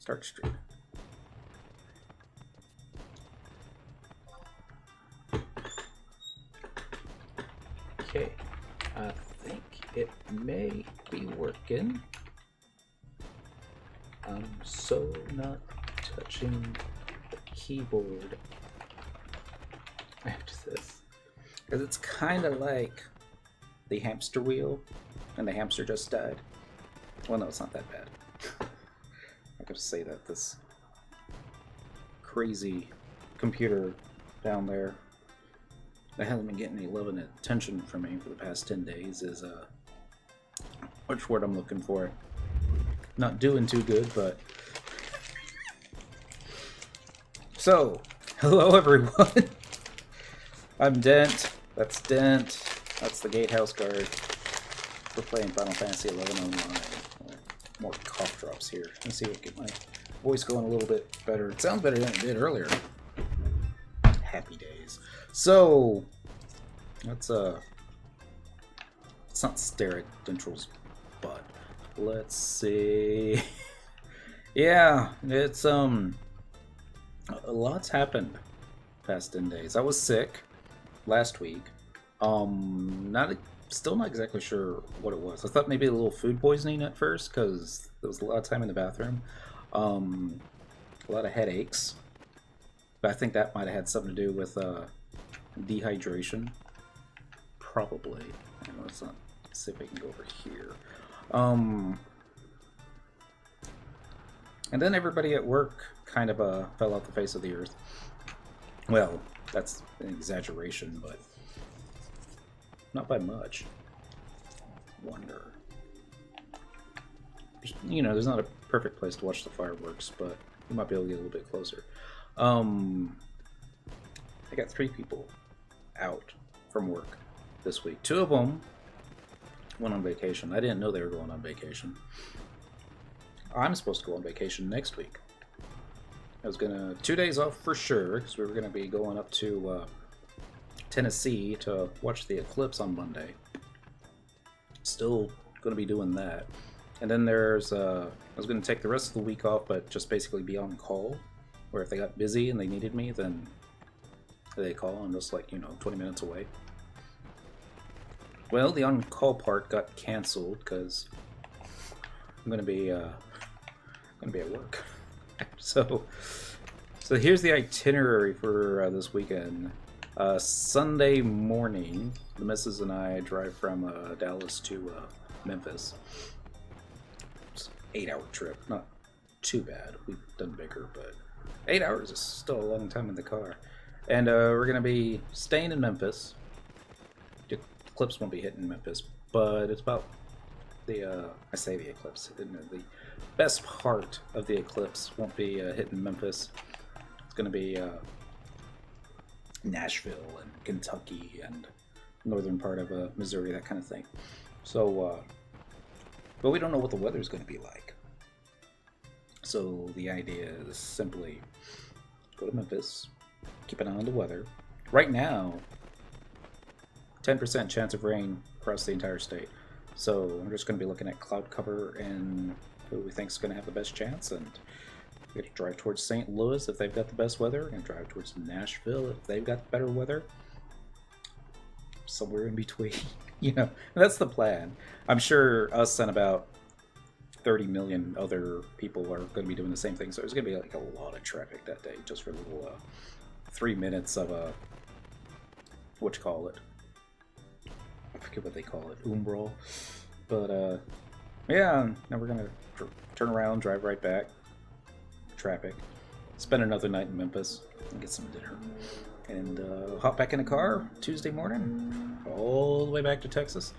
Start stream. Okay, I think it may be working. I'm so not touching the keyboard after this. Because it's kind of like the hamster wheel, and the hamster just died. Well, no, it's not that bad. I gotta say that this crazy computer down there that hasn't been getting any love and attention from me for the past 10 days is, which word I'm looking for? Not doing too good, but... So, hello everyone! I'm Dent, that's Dent, that's the Gatehouse Guard. We're playing Final Fantasy XI Online. More cough drops here. Let's see if I can get my voice going a little bit better. It sounds better than it did earlier. Happy days. So, let's not stare at Dentral's butt. Let's see. Yeah, it's a lot's happened past 10 days. I was sick last week. Still not exactly sure what it was. I thought maybe a little food poisoning at first because there was a lot of time in the bathroom. A lot of headaches. But I think that might have had something to do with dehydration. Probably. Let's not see if I can go over here. And then everybody at work kind of fell off the face of the earth. Well, that's an exaggeration, but not by much. Wonder. You know, there's not a perfect place to watch the fireworks, but you might be able to get a little bit closer. I got 3 people out from work this week. 2 of them went on vacation. I didn't know they were going on vacation. I'm supposed to go on vacation next week. I was gonna 2 days off for sure, because we were gonna be going up to Tennessee to watch the Eclipse on Monday. Still gonna be doing that. And then there's I was gonna take the rest of the week off, but just basically be on call, where if they got busy and they needed me, then they call. I'm just like, 20 minutes away. Well, the on-call part got canceled because I'm gonna be at work. So here's the itinerary for this weekend. Sunday morning, the missus and I drive from Dallas to Memphis. It's an 8-hour trip, not too bad. We've done bigger, but 8 hours is still a long time in the car. And we're gonna be staying in Memphis. The Eclipse won't be hitting Memphis, but it's about the I say the Eclipse. The best part of the Eclipse won't be hitting Memphis. It's gonna be Nashville and Kentucky and northern part of Missouri, that kind of thing. So, but we don't know what the weather's going to be like. So the idea is simply go to Memphis, keep an eye on the weather. Right now, 10% chance of rain across the entire state. So I'm just going to be looking at cloud cover and who we think is going to have the best chance, and we're going to drive towards St. Louis if they've got the best weather. We're going to drive towards Nashville if they've got better weather. Somewhere in between. That's the plan. I'm sure us and about 30 million other people are going to be doing the same thing. So there's going to be like a lot of traffic that day just for a little 3 minutes of what you call it. I forget what they call it. Umbral. But yeah, now we're going to turn around, drive right back. Traffic. Spend another night in Memphis and get some dinner. And hop back in the car Tuesday morning, all the way back to Texas.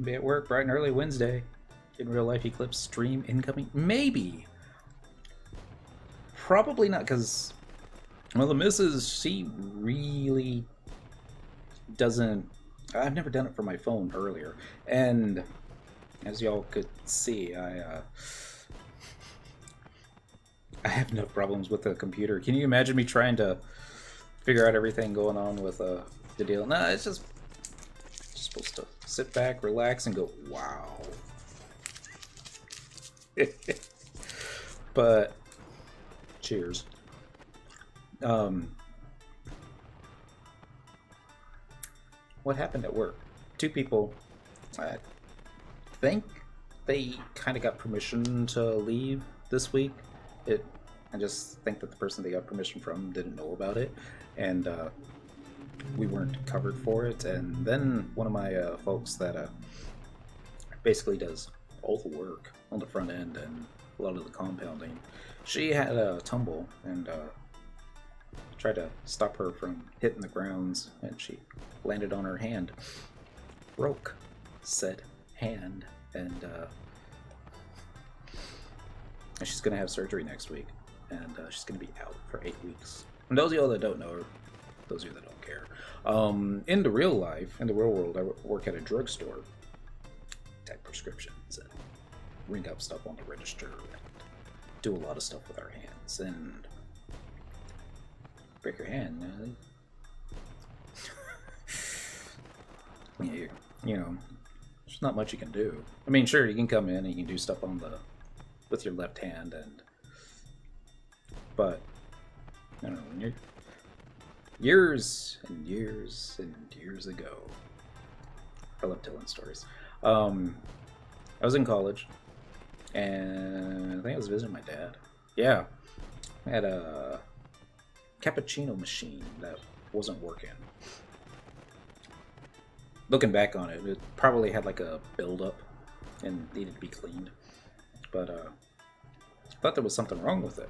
Be at work bright and early Wednesday. In real life Eclipse stream incoming. Maybe. Probably not, because, well, the missus, she really doesn't... I've never done it for my phone earlier. And as y'all could see, I have no problems with the computer. Can you imagine me trying to figure out everything going on with the deal? No, it's just supposed to sit back, relax, and go, wow. But cheers. What happened at work? Two people, I think they kind of got permission to leave this week. I just think that the person they got permission from didn't know about it, and we weren't covered for it. And then one of my folks that basically does all the work on the front end and a lot of the compounding, she had a tumble and tried to stop her from hitting the grounds, and she landed on her hand, broke said hand, and she's gonna have surgery next week, and she's gonna be out for 8 weeks. And those of you that don't know, or those of you that don't care, in the real life, in the real world, I work at a drugstore, type prescriptions, and ring up stuff on the register, and do a lot of stuff with our hands, and break your hand. You know, there's not much you can do. I mean, sure, you can come in and you can do stuff on with your left hand, but I don't know, when you're years and years and years ago, I love telling stories. I was in college, and I think I was visiting my dad. Yeah, I had a cappuccino machine that wasn't working. Looking back on it, it probably had like a buildup and needed to be cleaned. But I thought there was something wrong with it.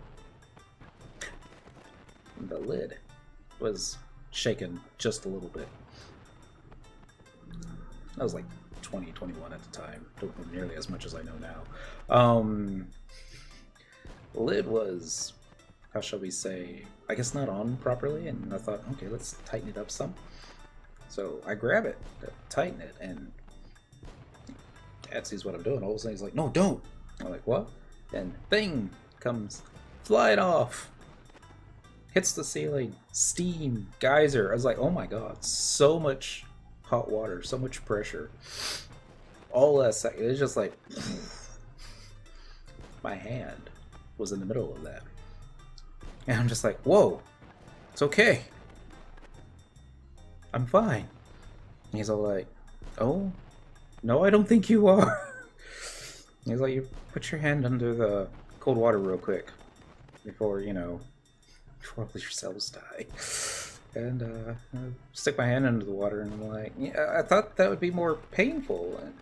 The lid was shaking just a little bit. I was like 20, 21 at the time. Don't know nearly as much as I know now. The lid was, how shall we say, I guess not on properly, and I thought, okay, let's tighten it up some. So I grab it, tighten it, and Dad sees what I'm doing. All of a sudden he's like, no, don't. I'm like, what? And thing comes flying off. Hits the ceiling. Steam. Geyser. I was like, oh my god. So much hot water. So much pressure. All that second. It's just like... My hand was in the middle of that. And I'm just like, whoa. It's okay. I'm fine. And he's all like, oh, no, I don't think you are. He's like, you put your hand under the cold water real quick before, you know, before all your cells die. And I stick my hand under the water, and I'm like, yeah, I thought that would be more painful. And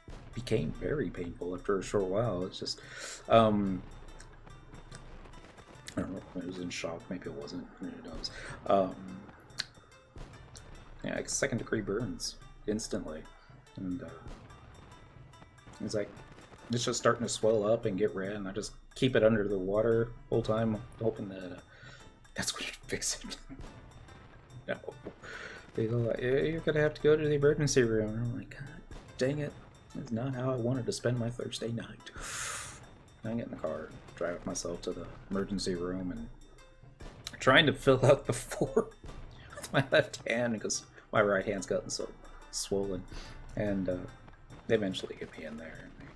it became very painful after a short while. It's just, I don't know, it was in shock, maybe it wasn't, who knows. Yeah, like 2nd degree burns instantly, and it's like, it's just starting to swell up and get red, and I just keep it under the water the whole time, hoping that that's going to fix it. No. They're like, yeah, you're going to have to go to the emergency room, and I'm like, god dang it, that's not how I wanted to spend my Thursday night. I get in the car, drive myself to the emergency room, and trying to fill out the form with my left hand because my right hand's gotten so swollen. And they eventually get me in there. And they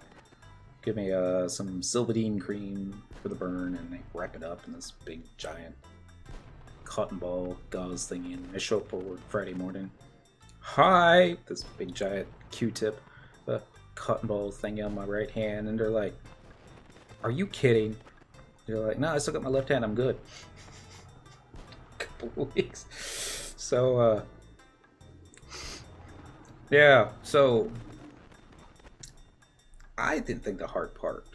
give me some Silvadene cream for the burn, and they wrap it up in this big giant cotton ball gauze thingy. And I show up for work Friday morning. Hi! This big giant Q-tip, the cotton ball thingy on my right hand, and they're like, are you kidding? You're like, no, I still got my left hand, I'm good. Couple of weeks. So, yeah, so I didn't think the hard part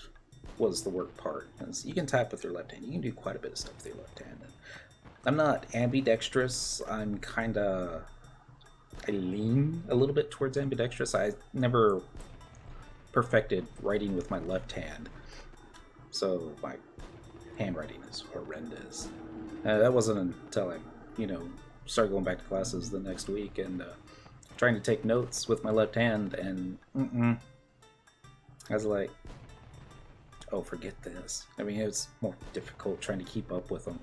was the work part. Because you can type with your left hand. You can do quite a bit of stuff with your left hand. And I'm not ambidextrous. I'm I lean a little bit towards ambidextrous. I never perfected writing with my left hand. So my handwriting is horrendous. That wasn't until I, started going back to classes the next week and trying to take notes with my left hand, and I was like, oh, forget this. I mean, it's more difficult trying to keep up with them.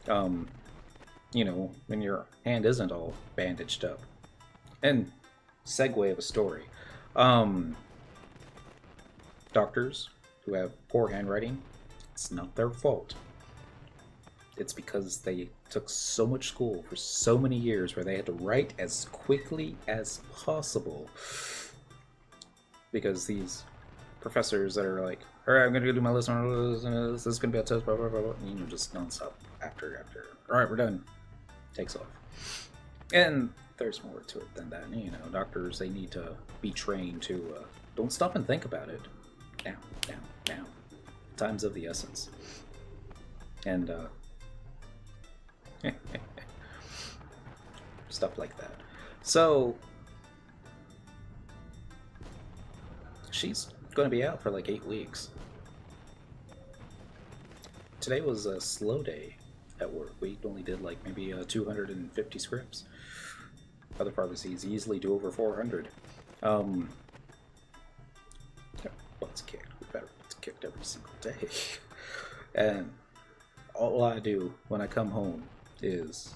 When your hand isn't all bandaged up. And segue of a story. Doctors who have poor handwriting, it's not their fault. It's because they took so much school for so many years where they had to write as quickly as possible. Because these professors that are like, alright, I'm going to go do my lesson, this is going to be a test, blah, blah, blah, blah, and, just non-stop after. Alright, we're done. Takes off. And there's more to it than that. Doctors, they need to be trained to don't stop and think about it. Now. Time's of the essence. And, stuff like that. So, she's going to be out for like 8 weeks. Today was a slow day at work. We only did like maybe 250 scripts. Other pharmacies easily do over 400. Butts kicked. We've got butts kicked every single day. And all I do when I come home is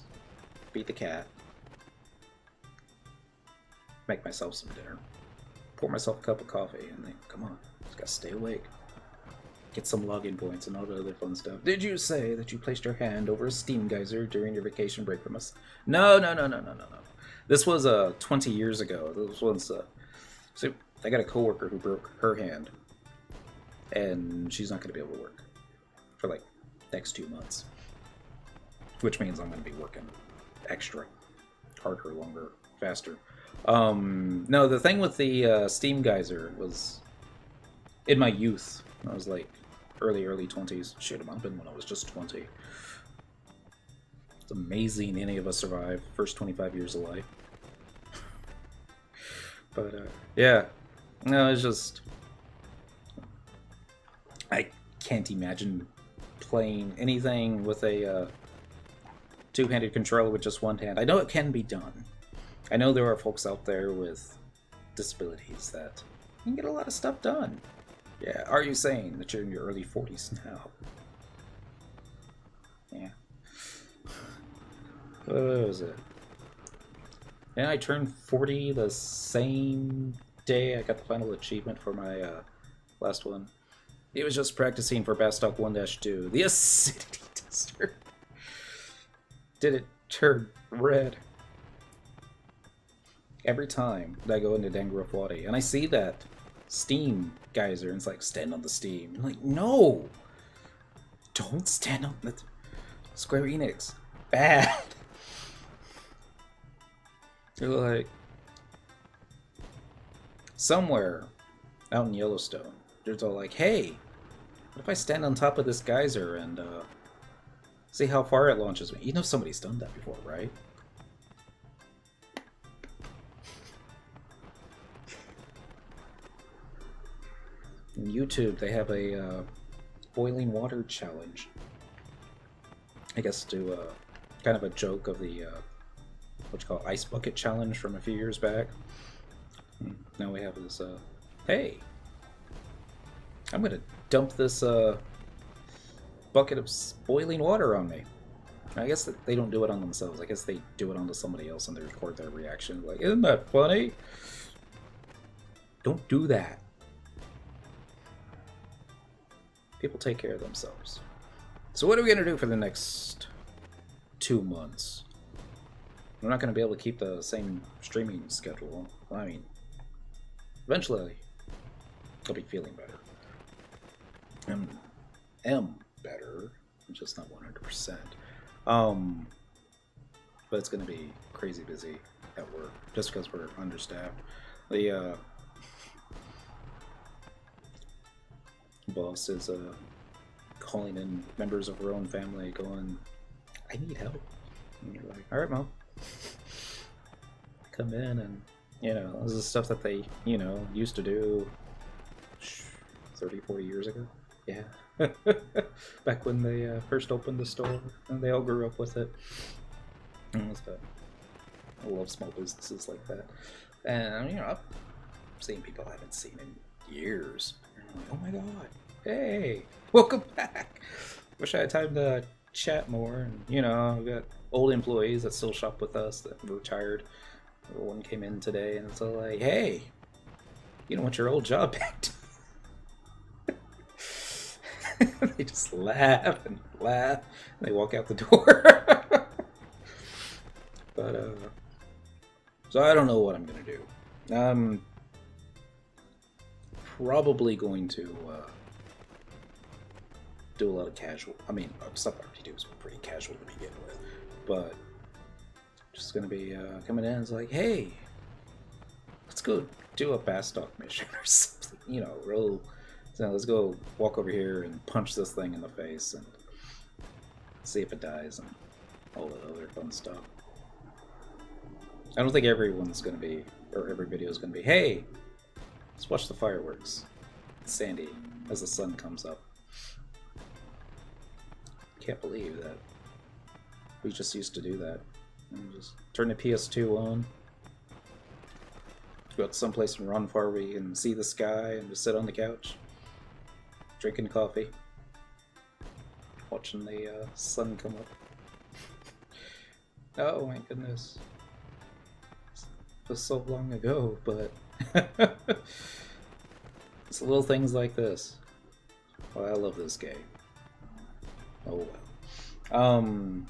beat the cat, make myself some dinner, pour myself a cup of coffee, and think, come on, just gotta stay awake. Get some login points and all the other fun stuff. Did you say that you placed your hand over a steam geyser during your vacation break from us? No. This was 20 years ago. This was so I got a coworker who broke her hand, and she's not going to be able to work for like next 2 months, which means I'm going to be working extra harder, longer, faster. No, the thing with the steam geyser was in my youth. I was like early 20s. Shit, it might have been when I was just 20. It's amazing any of us survive first 25 years of life. But yeah, no, it's just I can't imagine playing anything with a two-handed controller with just one hand. I know it can be done. I know there are folks out there with disabilities that can get a lot of stuff done. Yeah, are you saying that you're in your early 40s now? Yeah. What was it? And I turned 40 the same day I got the final achievement for my last one. It was just practicing for Bastock 1-2. The acidity tester. Did it turn red? Every time that I go into Dangarafwadi and I see that steam geyser and it's like, stand on the steam. I'm like, no! Don't stand on the... Square Enix. Bad. They're like... Somewhere out in Yellowstone, there's all like, hey, what if I stand on top of this geyser and see how far it launches me? You know somebody's done that before, right? On YouTube, they have a boiling water challenge. I guess to kind of a joke of the what you call ice bucket challenge from a few years back. Now we have this. Hey, I'm gonna dump this bucket of boiling water on me. I guess that they don't do it on themselves. I guess they do it onto somebody else and they record their reaction. Like, isn't that funny? Don't do that. People take care of themselves. So what are we going to do for the next 2 months? We're not going to be able to keep the same streaming schedule. I mean, eventually, I'll be feeling better. Am better, just not 100%. But it's going to be crazy busy at work, just because we're understaffed. The boss is calling in members of her own family going, I need help. And you're like, alright, Mom. Come in and, this is stuff that they, used to do 30, 40 years ago. Yeah. Back when they first opened the store and they all grew up with it. I love small businesses like that. And, I've seen people I haven't seen in years. Like, oh my god, hey, welcome back. Wish I had time to chat more. And we've got old employees that still shop with us that were retired. One came in today and it's all like, hey, you don't want your old job back. They just laugh and laugh, and they walk out the door. But, so I don't know what I'm going to do. I'm probably going to do a lot of casual. I mean, stuff I already do is pretty casual to begin with, but just going to be coming in and it's like, hey, let's go do a fast talk mission or something, you know, real. So let's go walk over here and punch this thing in the face and see if it dies and all that other fun stuff. I don't think everyone's going to be, or every video is going to be, hey, let's watch the fireworks. Sandy, as the sun comes up. Can't believe that we just used to do that. And just turn the PS2 on. Go out to someplace and run far where you can see the sky and just sit on the couch. Drinking coffee. Watching the sun come up. Oh my goodness. It was so long ago, but it's little things like this. Oh, I love this game. Oh well.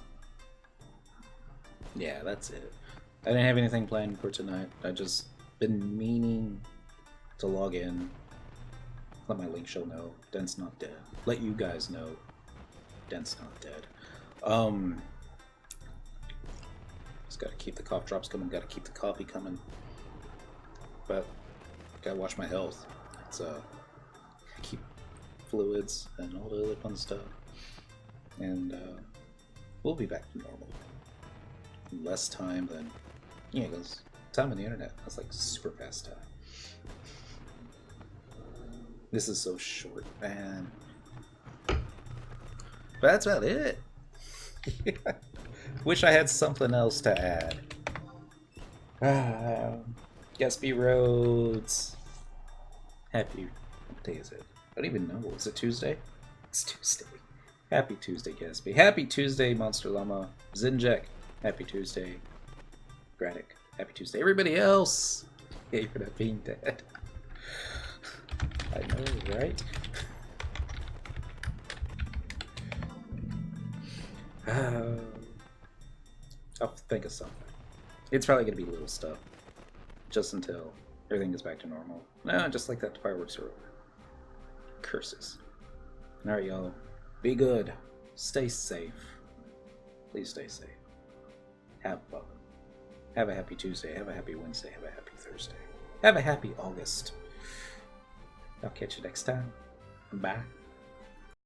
Yeah, that's it. I didn't have anything planned for tonight. I just been meaning to log in. Let my link show know Dent's not dead. Let you guys know Dent's not dead. Just gotta keep the cough drops coming, gotta keep the coffee coming. But gotta watch my health. It's keep fluids and all the other fun stuff. And we'll be back to normal. Less time than, yeah, because time on the internet, that's like super fast time. This is so short, man. But that's about it. Wish I had something else to add. Gatsby Roads. Happy, what day is it? I don't even know. Is it Tuesday? It's Tuesday. Happy Tuesday, Gatsby. Happy Tuesday, Monster Llama. Zinjek. Happy Tuesday. Gradic. Happy Tuesday. Everybody else! Yay for not being dead. I know, right? I'll think of something. It's probably going to be little stuff. Just until everything gets back to normal. No, just like that, the fireworks are over. Curses. Alright, y'all. Be good. Stay safe. Please stay safe. Have fun. Have a happy Tuesday. Have a happy Wednesday. Have a happy Thursday. Have a happy August. I'll catch you next time. Bye.